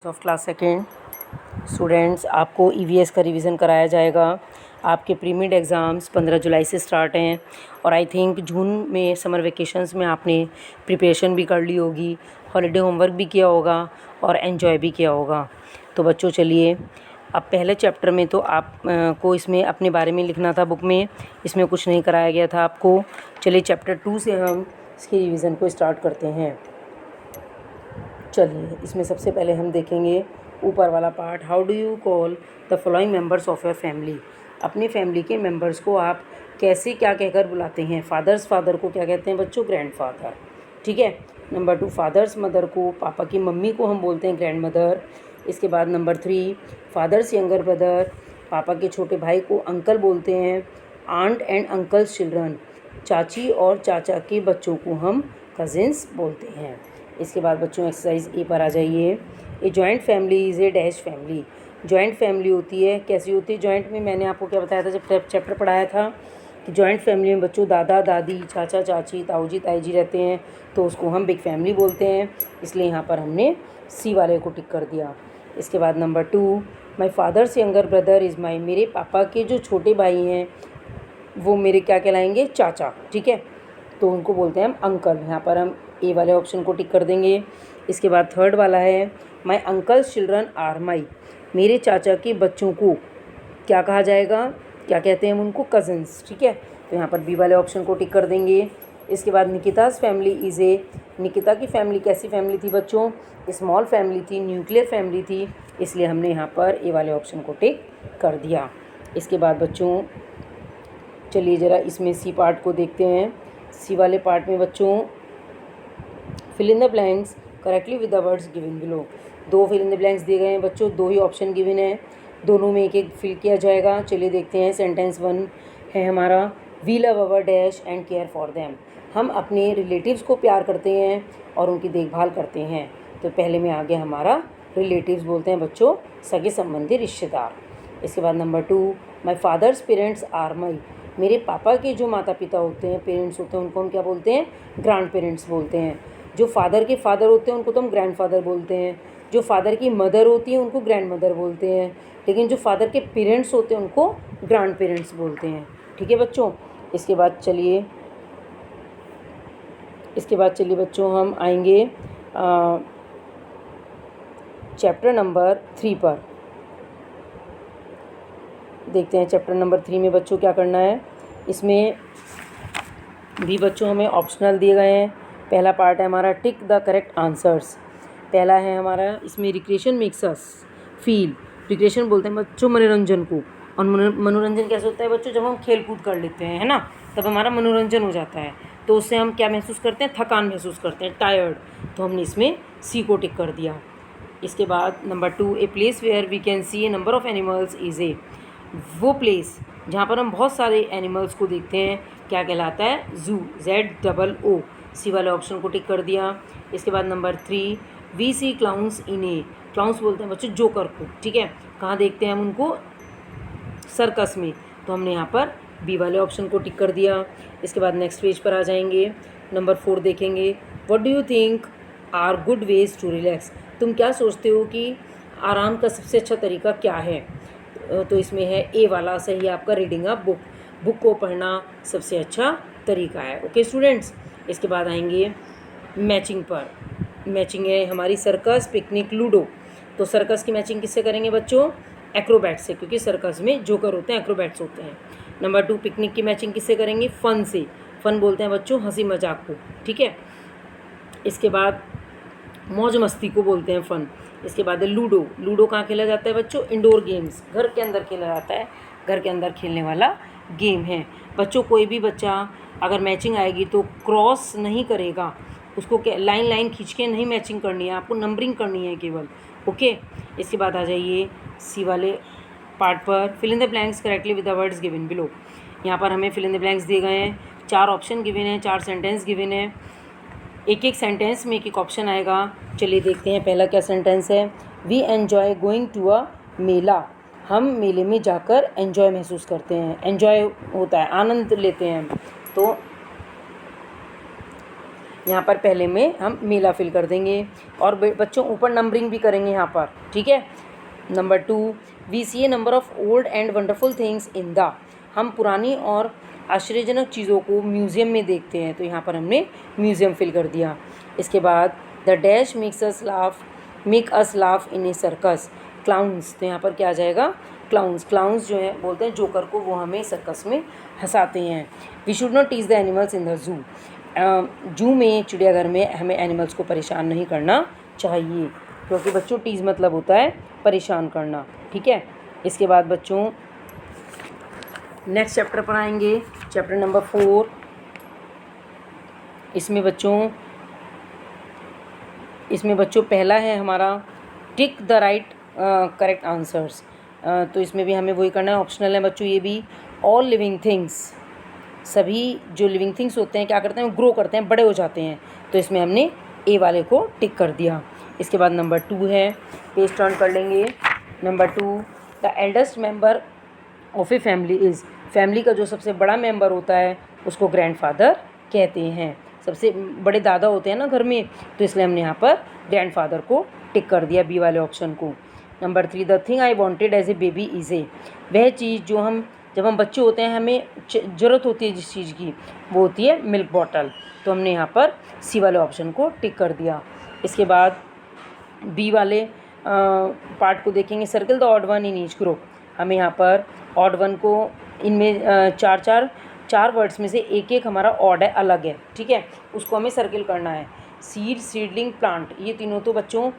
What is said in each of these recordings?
Of class second students, आपको EVS का revision कराया जाएगा। आपके प्री मिड एग्ज़ाम्स 15 जुलाई से स्टार्ट हैं और आई थिंक जून में समर वेकेशंस में आपने प्रिपरेशन भी कर ली होगी, हॉलीडे होमवर्क भी किया होगा और एंजॉय भी किया होगा। तो बच्चों चलिए, अब पहले चैप्टर में तो आप को इसमें अपने बारे में लिखना था बुक में, इसमें कुछ नहीं कराया गया था आपको। चलिए चैप्टर 2 से हम इसके रिवीजन को स्टार्ट करते हैं। चलिए, इसमें सबसे पहले हम देखेंगे ऊपर वाला part, how do you call the following members of your family. अपनी फैमिली के मेंबर्स को आप कैसे क्या कहकर बुलाते हैं। फादर को क्या कहते हैं बच्चों, ग्रैंडफादर। ठीक है। नंबर 2, फादर्स मदर को, पापा की मम्मी को हम बोलते हैं ग्रैंड मदर। इसके बाद नंबर 3, फादर्स यंगर ब्रदर, पापा के छोटे भाई को अंकल बोलते हैं। आंट एंड अंकल्स चिल्ड्रन, चाची और चाचा के बच्चों को हम कजिन्स बोलते हैं। इसके बाद बच्चों एक्सरसाइज ए पर आ जाइए। A joint family is a dash family. Joint family होती है, कैसी होती है जॉइंट में, मैंने आपको क्या बताया था जब चैप्टर पढ़ाया था कि जॉइंट फैमिली में बच्चों दादा दादी, चाचा चाची, ताऊ जी ताई जी रहते हैं, तो उसको हम बिग फैमिली बोलते हैं। इसलिए यहाँ पर हमने सी वाले को टिक कर दिया। इसके बाद number 2, my fathers younger brother is my, मेरे पापा के जो छोटे भाई हैं वो मेरे क्या कहलाएंगे, चाचा। ठीक है, तो उनको बोलते हैं हम अंकल। यहाँ पर हम ए वाले ऑप्शन को टिक कर देंगे। इसके बाद थर्ड वाला है, माई अंकल्स चिल्ड्रन आर माई, मेरे चाचा के बच्चों को क्या कहा जाएगा, क्या कहते हैं हम उनको, कज़न्स। ठीक है, तो यहाँ पर बी वाले ऑप्शन को टिक कर देंगे। इसके बाद निकितास फैमिली इज़ ए, निकिता की फैमिली कैसी फैमिली थी बच्चों, स्मॉल फैमिली थी, न्यूक्लियर फैमिली थी, इसलिए हमने यहाँ पर ए वाले ऑप्शन को टिक कर दिया। इसके बाद बच्चों चलिए ज़रा इसमें सी पार्ट को देखते हैं। सी वाले पार्ट में बच्चों fill in the blanks correctly with the words given below. 2 fill in the blanks दिए गए हैं बच्चों, 2 ही ऑप्शन गिवन है, दोनों में एक एक फिल किया जाएगा। चलिए देखते हैं। सेंटेंस 1 है हमारा, we love our dash and care for them, हम अपने रिलेटिव्स को प्यार करते हैं और उनकी देखभाल करते हैं। तो पहले में आ गया हमारा रिलेटिव्स, बोलते हैं बच्चों सगे संबंधी रिश्तेदार। इसके बाद number 2, my father's parents are my, मेरे पापा के जो माता पिता होते हैं, पेरेंट्स होते हैं, उनको हम क्या बोलते हैं, ग्रैंड पेरेंट्स बोलते हैं। जो फादर के फादर होते हैं उनको तो हम ग्रैंडफादर बोलते हैं। जो फादर की मदर होती है उनको ग्रैंड मदर बोलते हैं, लेकिन जो फादर के पेरेंट्स होते हैं उनको ग्रैंड पेरेंट्स बोलते हैं। ठीक है बच्चों। इसके बाद चलिए बच्चों हम आएंगे चैप्टर नंबर 3 पर। देखते हैं चैप्टर नंबर 3 में बच्चों क्या करना है। इसमें भी बच्चों हमें ऑप्शनल दिए गए हैं। पहला पार्ट है हमारा टिक द करेक्ट आंसर्स। पहला है हमारा इसमें recreation makes us feel, recreation बोलते हैं बच्चों मनोरंजन को, और मनोरंजन कैसे होता है बच्चों, जब हम खेल कूद कर लेते हैं, है ना, तब हमारा मनोरंजन हो जाता है। तो उससे हम क्या महसूस करते हैं, थकान महसूस करते हैं, टायर्ड। तो हमने इसमें सी को टिक कर दिया। इसके बाद number 2, a place where we can see a number of animals is a, वो प्लेस जहाँ पर हम बहुत सारे एनिमल्स को देखते हैं क्या कहलाता है, जू, ZOO। सी वाले ऑप्शन को टिक कर दिया। इसके बाद number 3, we see clowns in a, clowns बोलते हैं बच्चों जोकर को। ठीक है, कहाँ देखते हैं हम उनको, सर्कस में। तो हमने यहाँ पर बी वाले ऑप्शन को टिक कर दिया। इसके बाद नेक्स्ट पेज पर आ जाएंगे, नंबर 4 देखेंगे। What do you think are good ways to relax, तुम क्या सोचते हो कि आराम का सबसे अच्छा तरीका क्या है। तो इसमें है ए वाला सही आपका, रीडिंग अ बुक, बुक को पढ़ना सबसे अच्छा तरीका है। Okay students. इसके बाद आएंगे मैचिंग पर। मैचिंग है हमारी सर्कस, पिकनिक, लूडो। तो सर्कस की मैचिंग किससे करेंगे बच्चों, एक्रोबैट से, क्योंकि सर्कस में जोकर होते हैं, एक्रोबैट्स होते हैं। नंबर 2, पिकनिक की मैचिंग किससे करेंगे, फन से, फन बोलते हैं बच्चों हंसी मजाक को। ठीक है। इसके बाद मौज मस्ती को बोलते हैं फन। इसके बाद है लूडो, लूडो कहाँ खेला जाता है बच्चों, इंडोर गेम्स, घर के अंदर खेला जाता है, घर के अंदर खेलने वाला गेम है बच्चों। कोई भी बच्चा अगर मैचिंग आएगी तो क्रॉस नहीं करेगा, उसको क्या लाइन खींच के नहीं मैचिंग करनी है, आपको नंबरिंग करनी है केवल। ओके। इसके बाद आ जाइए सी वाले पार्ट पर, fill in the blanks correctly with the words given below. यहाँ पर हमें फिल इन द ब्लैंक्स दिए गए हैं, 4 ऑप्शन गिवन हैं, 4 सेंटेंस गिवन है, एक एक सेंटेंस में एक एक ऑप्शन आएगा। चलिए देखते हैं पहला क्या सेंटेंस है, we enjoy going to a mela, हम मेले में जाकर एन्जॉय महसूस करते हैं, एन्जॉय होता है, आनंद लेते हैं। तो यहाँ पर पहले में हम मेला फिल कर देंगे और बच्चों ऊपर नंबरिंग भी करेंगे यहाँ पर, ठीक है। Number 2, we see a number of old and wonderful things in the, हम पुरानी और आश्चर्यजनक चीज़ों को म्यूज़ियम में देखते हैं, तो यहाँ पर हमने म्यूज़ियम फिल कर दिया। इसके बाद the dash make us laugh in A circus, clowns, तो यहाँ पर क्या आ जाएगा, क्लाउन्स जो है बोलते हैं जोकर को, वो हमें सर्कस में हंसाते हैं। We should not tease the animals in the zoo, zoo में, चिड़ियाघर में हमें एनिमल्स को परेशान नहीं करना चाहिए, क्योंकि बच्चों टीज़ मतलब होता है परेशान करना, ठीक है। इसके बाद बच्चों नेक्स्ट चैप्टर पर आएंगे, चैप्टर नंबर 4। इसमें बच्चों पहला है हमारा tick the right correct answers, तो इसमें भी हमें वही करना है, ऑप्शनल है बच्चों ये भी। ऑल लिविंग थिंग्स, सभी जो लिविंग थिंग्स होते हैं क्या करते हैं, ग्रो करते हैं, बड़े हो जाते हैं, तो इसमें हमने ए वाले को टिक कर दिया। इसके बाद नंबर 2 है, पेज टर्न कर लेंगे। Number 2, the eldest member of a family is, family का जो सबसे बड़ा मेंबर होता है उसको ग्रैंडफादर कहते हैं, सबसे बड़े दादा होते हैं ना घर में, तो इसलिए हमने यहाँ पर ग्रैंडफादर को टिक कर दिया बी वाले ऑप्शन को। Number 3, the thing I wanted as a baby is a, वह चीज़ जो हम जब हम बच्चे होते हैं हमें ज़रूरत होती है जिस चीज़ की, वो होती है मिल्क बॉटल, तो हमने यहाँ पर सी वाले ऑप्शन को टिक कर दिया। इसके बाद बी वाले पार्ट को देखेंगे, circle the odd one in each group, हमें यहाँ पर ऑड वन को इनमें चार वर्ड्स में से एक हमारा ऑड है, अलग है, ठीक है, उसको हमें सर्किल करना है। सीड, सीडलिंग, प्लांट, ये तीनों तो बच्चों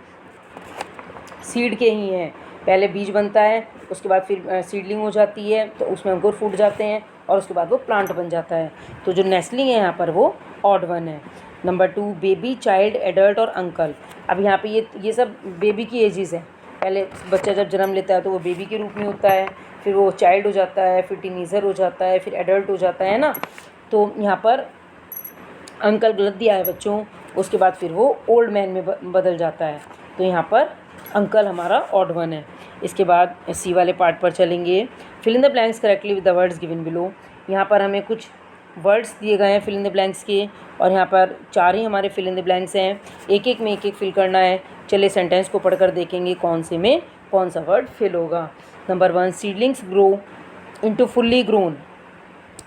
सीड के ही हैं, पहले बीज बनता है, उसके बाद फिर सीडलिंग हो जाती है, तो उसमें अंकुर फूट जाते हैं और उसके बाद वो प्लांट बन जाता है, तो जो नेस्लिंग है यहाँ पर वो ऑड वन है। नंबर 2, बेबी, चाइल्ड, एडल्ट और अंकल, अब यहाँ पे ये सब बेबी की एजेस हैं, पहले बच्चा जब जन्म लेता है तो वो बेबी के रूप में होता है, फिर वो चाइल्ड हो जाता है, फिर टीनेजर हो जाता है, फिर एडल्ट हो जाता है ना, तो यहाँ पर अंकल गलत दिया है बच्चों, उसके बाद फिर वो ओल्ड मैन में बदल जाता है, तो यहाँ पर अंकल हमारा ऑड वन है। इसके बाद सी वाले पार्ट पर चलेंगे, fill in the blanks correctly with the words given below, यहाँ पर हमें कुछ वर्ड्स दिए गए हैं फिल इन द ब्लैंक्स के, और यहाँ पर 4 ही हमारे फिल इन द ब्लैंक्स हैं, एक में एक फिल करना है। चलिए सेंटेंस को पढ़कर देखेंगे कौन से में कौन सा वर्ड फिल होगा। Number 1, seedlings grow into fully grown,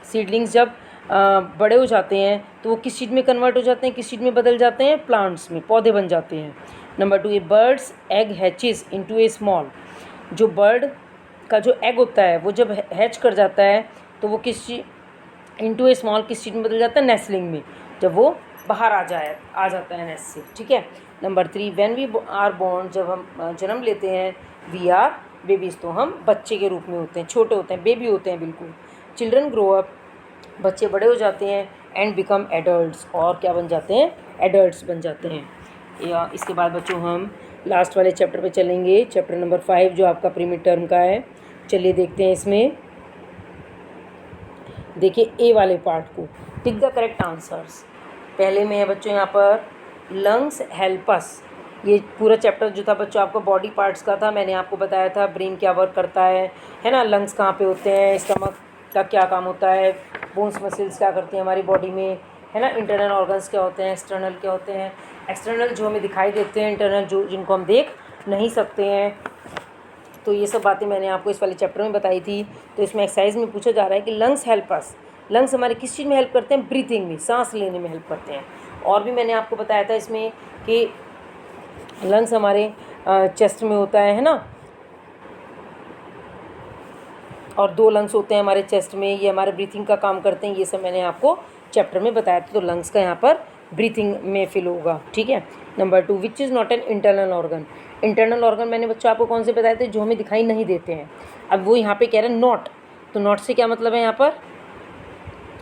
seedlings जब बड़े हो जाते हैं तो वो किस चीज़ में कन्वर्ट हो जाते हैं, किस चीज़ में बदल जाते हैं, प्लांट्स में, पौधे बन जाते हैं। नंबर 2, ए बर्ड्स एग हैचेस इनटू ए स्मॉल, जो बर्ड का जो एग होता है वो जब हैच कर जाता है तो वो किस चीज़ इनटू ए स्मॉल किस चीज़ में बदल जाता है, नेस्लिंग में, जब वो बाहर आ जाता है नेस्ट से, ठीक है। Number 3, when we are born, जब हम जन्म लेते हैं, वी आर बेबीज़, तो हम बच्चे के रूप में होते हैं, छोटे होते हैं, बेबी होते हैं बिल्कुल। चिल्ड्रन ग्रो अप, बच्चे बड़े हो जाते हैं, एंड बिकम एडल्ट्स, और क्या बन जाते हैं, एडल्ट्स बन जाते हैं। या इसके बाद बच्चों हम लास्ट वाले चैप्टर पे चलेंगे, चैप्टर नंबर 5 जो आपका प्री मिड टर्म का है। चलिए देखते हैं इसमें, देखिए ए वाले पार्ट को, टिक द करेक्ट आंसर्स। पहले में है बच्चों यहाँ पर लंग्स हेल्प अस, ये पूरा चैप्टर जो था बच्चों आपका बॉडी पार्ट्स का था, मैंने आपको बताया था ब्रेन क्या वर्क करता है ना, लंग्स कहाँ पे होते हैं, स्टमक का क्या काम होता है, बोन्स मसल्स क्या करती हैं हमारी बॉडी में, है ना, इंटरनल ऑर्गन्स क्या होते हैं, एक्सटर्नल क्या होते हैं, एक्सटर्नल जो हमें दिखाई देते हैं, इंटरनल जो जिनको हम देख नहीं सकते हैं, तो ये सब बातें मैंने आपको इस वाले चैप्टर में बताई थी। तो इसमें एक्सरसाइज में पूछा जा रहा है कि लंग्स हेल्प अस, लंग्स हमारे किस चीज़ में हेल्प करते हैं, ब्रीथिंग में, सांस लेने में हेल्प करते हैं। और भी मैंने आपको बताया था इसमें कि लंग्स हमारे चेस्ट में होता है ना, और 2 लंग्स होते हैं हमारे चेस्ट में, ये हमारे ब्रीथिंग का काम करते हैं, ये सब मैंने आपको चैप्टर में बताया था। तो लंग्स का यहाँ पर ब्रीथिंग में फिल होगा, ठीक है। Number 2, which is not an internal organ, internal organ मैंने बच्चों आपको कौन से बताए थे, जो हमें दिखाई नहीं देते हैं। अब वो यहाँ पे कह रहे हैं नॉट, तो नॉट से क्या मतलब है यहाँ पर,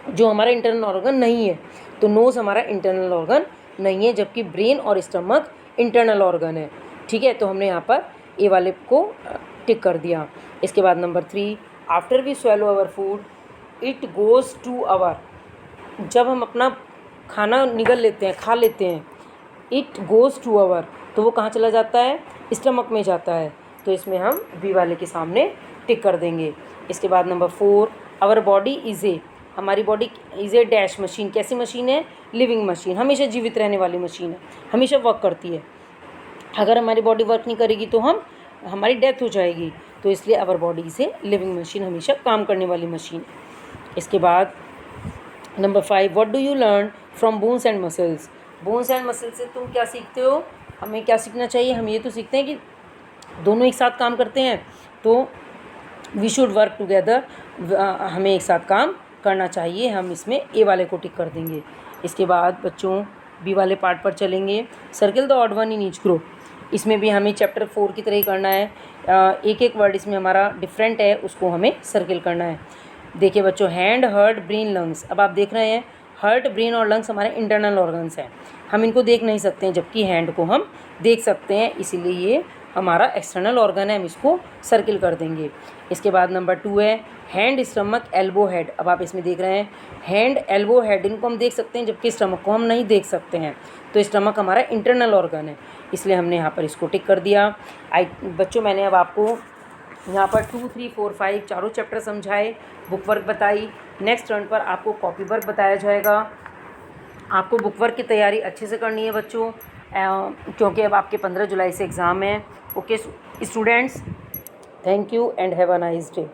जो हमारा इंटरनल ऑर्गन नहीं है, तो नोज़ हमारा इंटरनल ऑर्गन नहीं है, जबकि ब्रेन और स्टमक इंटरनल ऑर्गन है, ठीक है। तो हमने यहाँ पर ए वाले को टिक कर दिया। इसके बाद number 3, after we swallow our food it goes to our, जब हम अपना खाना निगल लेते हैं, खा लेते हैं, इट गोज़ टू आवर, तो वो कहाँ चला जाता है, स्टमक में जाता है, तो इसमें हम बी वाले के सामने टिक कर देंगे। इसके बाद number 4, our body is a, हमारी body is a dash machine. कैसी मशीन है? लिविंग मशीन, हमेशा जीवित रहने वाली मशीन है, हमेशा वर्क करती है। अगर हमारी बॉडी वर्क नहीं करेगी तो हमारी डेथ हो जाएगी। तो इसलिए our body is a living machine, हमेशा काम करने वाली मशीन। इसके बाद number 5, what do you learn from bones and muscles. Bones and muscles से तुम क्या सीखते हो? हमें क्या सीखना चाहिए? हम ये तो सीखते हैं कि दोनों एक साथ काम करते हैं, तो वी शुड वर्क टुगेदर, हमें एक साथ काम करना चाहिए। हम इसमें ए वाले को टिक कर देंगे। इसके बाद बच्चों बी वाले पार्ट पर चलेंगे। Circle the odd one in each group. इसमें भी हमें चैप्टर 4 की तरह ही करना है। एक एक वर्ड इसमें हमारा डिफरेंट है, उसको हमें सर्किल करना है। देखिए बच्चों, हैंड, हार्ट, ब्रेन, लंग्स। अब आप देख रहे हैं हार्ट, ब्रेन और लंग्स हमारे इंटरनल ऑर्गन्स हैं, हम इनको देख नहीं सकते हैं, जबकि हैंड को हम देख सकते हैं, इसीलिए ये हमारा एक्सटर्नल ऑर्गन है, हम इसको सर्किल कर देंगे। इसके बाद नंबर 2 है हैंड, स्टमक, एल्बो, हेड। अब आप इसमें देख रहे हैं हैंड, एल्बो, हेड, इनको हम देख सकते हैं, जबकि स्टमक को हम नहीं देख सकते हैं। तो स्टमक हमारा इंटरनल ऑर्गन है, इसलिए हमने यहाँ पर इसको टिक कर दिया। बच्चों मैंने अब आपको यहाँ पर 2, 3, 4, 5 चारों चैप्टर समझाए, बुक वर्क बताई। नेक्स्ट टर्न पर आपको कॉपी वर्क बताया जाएगा। आपको बुक वर्क की तैयारी अच्छे से करनी है बच्चों, क्योंकि अब आपके 15 जुलाई से एग्ज़ाम है। Okay students, thank you and have a nice day.